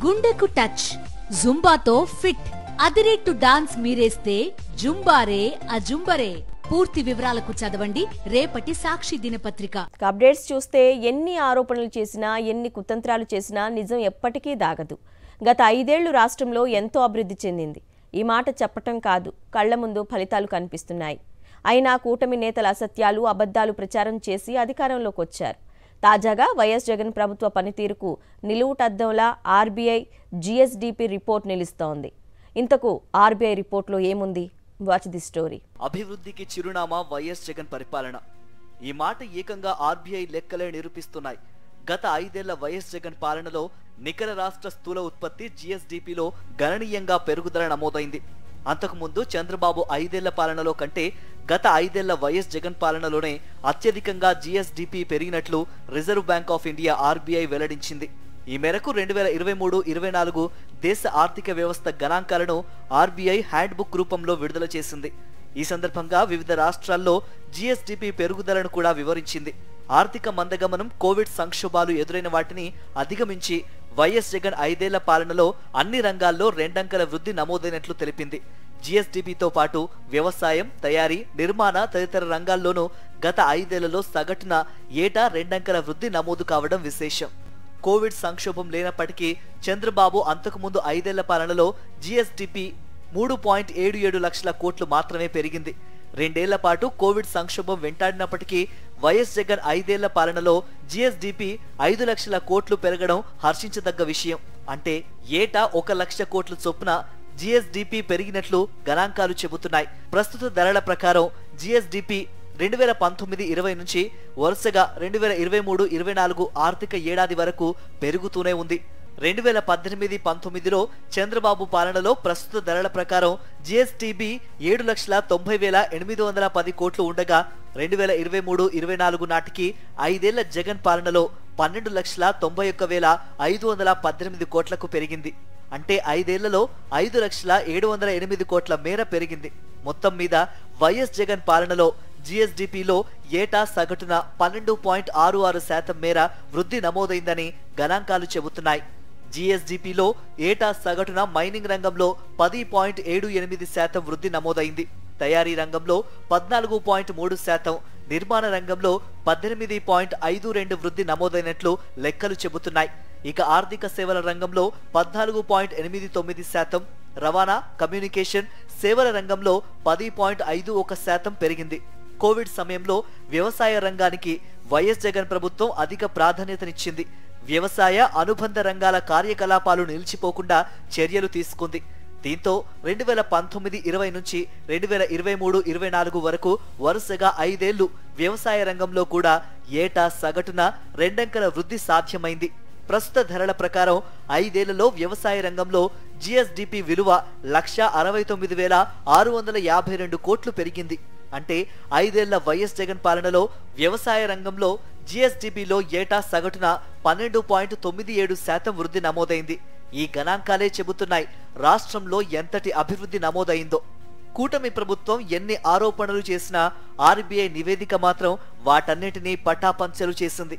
గుండెకు touch, జుంబాతో fit, అదిరేట్టు dance మీరేస్తే జుంబారే అజుంబరే. పూర్తి వివరాలకు చదవండి రేపటి సాక్షి దినపత్రిక. అప్డేట్స్ చూస్తే ఎన్ని ఆరోపణలు చేసినా, ఎన్ని కుతంత్రాలు చేసినా నిజం ఎప్పటికీ దాగదు. గత 5 ఏళ్లు రాష్ట్రంలో ఎంతో అభివృద్ధి చెందింది. ఈ మాట చెప్పటం కాదు, కళ్ల ముందు ఫలితాలు కనిపిస్తున్నాయి. అయినా కూటమి నేతల అసత్యాలు, అబద్ధాలు ప్రచారం చేసి అధికారంలోకి వచ్చారు. తాజాగా వైఎస్ జగన్ ప్రభుత్వ పనితీరుకు నిలువుటద్దంలా ఆర్బీఐ జీఎస్డీపీ రిపోర్ట్ నిలుస్తోంది. ఇంతకు ఆర్బీఐ రిపోర్ట్లో ఏముంది? Watch the story. అభివృద్ధికి చిరునామా వైఎస్ జగన్ పరిపాలన. ఈ మాట ఏకంగా ఆర్బీఐ లెక్కలే నిరూపిస్తున్నాయి. గత 5 ఏళ్ల వైఎస్ జగన్ పాలనలో నికర రాష్ట్ర స్థూల ఉత్పత్తి జీఎస్డీపీలో గణనీయంగా పెరుగుదల నమోదైంది. అంతకుముందు చంద్రబాబు 5 ఏళ్ల పాలనలో కంటే గత 5 ఏళ్ల వైఎస్ జగన్ పాలనలోనే అత్యధికంగా జీఎస్డీపీ పెరిగినట్లు Reserve Bank of India RBI వెల్లడించింది. ఈ మేరకు 2023-24 దేశ ఆర్థిక వ్యవస్థ గణాంకాలను ఆర్బీఐ హ్యాండ్బుక్ రూపంలో విడుదల చేసింది. ఈ సందర్భంగా వివిధ రాష్ట్రాల్లో జీఎస్డీపీ పెరుగుదలను కూడా వివరించింది. ఆర్థిక మందగమనం, కోవిడ్ సంక్షోభాలు ఎదురైన వాటిని అధిగమించి వైఎస్ జగన్ 5 ఏళ్ల పాలనలో అన్ని రంగాల్లో 2 అంకెల వృద్ధి నమోదైనట్లు తెలిపింది. జీఎస్డీపీతో పాటు వ్యవసాయం, తయారీ, నిర్మాణ తదితర రంగాల్లోనూ గత 5 ఏళ్లలో సగటున ఏటా 2 అంకెల వృద్ధి నమోదు కావడం విశేషం. కోవిడ్ సంక్షోభం లేనప్పటికీ చంద్రబాబు అంతకుముందు 5 ఏళ్ల పాలనలో జీఎస్డీపీ 3.77 లక్షల కోట్లు మాత్రమే పెరిగింది. 2 ఏళ్ల పాటు కోవిడ్ సంక్షోభం వెంటాడినప్పటికీ వైఎస్ జగన్ 5 ఏళ్ల పాలనలో జీఎస్డీపీ 5 లక్షల కోట్లు పెరగడం హర్షించదగ్గ విషయం. అంటే ఏటా 1 లక్ష కోట్ల చొప్పున జీఎస్డీపీ పెరిగినట్లు గణాంకాలు చెబుతున్నాయి. ప్రస్తుత ధరల ప్రకారం జీఎస్డీపీ 2019-20 నుంచి వరుసగా 2023-24 ఆర్థిక ఏడాది వరకు పెరుగుతూనే ఉంది. 2018-19లో చంద్రబాబు పాలనలో ప్రస్తుత ధరల ప్రకారం జీఎస్డీపీ 7,90,810 కోట్లు ఉండగా 2023-24 నాటికి 5 ఏళ్ల జగన్ పాలనలో 12,91,518 కోట్లకు పెరిగింది. అంటే 5 ఏళ్లలో 5,07,08 కోట్ల మేర పెరిగింది. మొత్తం మీద వైఎస్ జగన్ పాలనలో జీఎస్డీపీలో ఏటా సగటున 12.66% మేర వృద్ధి నమోదైందని గణాంకాలు చెబుతున్నాయి. జీఎస్డీపీలో ఏటా సగటున మైనింగ్ రంగంలో 10.78% వృద్ధి నమోదైంది. తయారీ రంగంలో 14.3%, నిర్మాణ రంగంలో 18.52 వృద్ధి నమోదైనట్లు లెక్కలు చెబుతున్నాయి. ఇక ఆర్థిక సేవల రంగంలో 14.89%, రవాణా, కమ్యూనికేషన్, సేవల రంగంలో 10.51% పెరిగింది. కోవిడ్ సమయంలో వ్యవసాయ రంగానికి వైఎస్ జగన్ ప్రభుత్వం అధిక ప్రాధాన్యతనిచ్చింది. వ్యవసాయ అనుబంధ రంగాల కార్యకలాపాలు నిలిచిపోకుండా చర్యలు తీసుకుంది. దీంతో 2019-20 నుంచి 2023-24 వరకు వరుసగా 5 ఏళ్లు వ్యవసాయ రంగంలో కూడా ఏటా సగటున 2 అంకెల వృద్ధి సాధ్యమైంది. ప్రస్తుత ధరల ప్రకారం 5 ఏళ్లలో వ్యవసాయ రంగంలో జీఎస్డీపీ విలువ 1,69,652 కోట్లు పెరిగింది. అంటే 5 ఏళ్ల వైఎస్ జగన్ పాలనలో వ్యవసాయ రంగంలో జీఎస్డీపీలో ఏటా సగటున 12.97% వృద్ధి నమోదైంది. ఈ గణాంకాలే చెబుతున్నాయి రాష్ట్రంలో ఎంతటి అభివృద్ధి నమోదైందో. కూటమి ప్రభుత్వం ఎన్ని ఆరోపణలు చేసినా ఆర్బీఐ నివేదిక మాత్రం వాటన్నిటినీ పటాపంచలు చేసింది.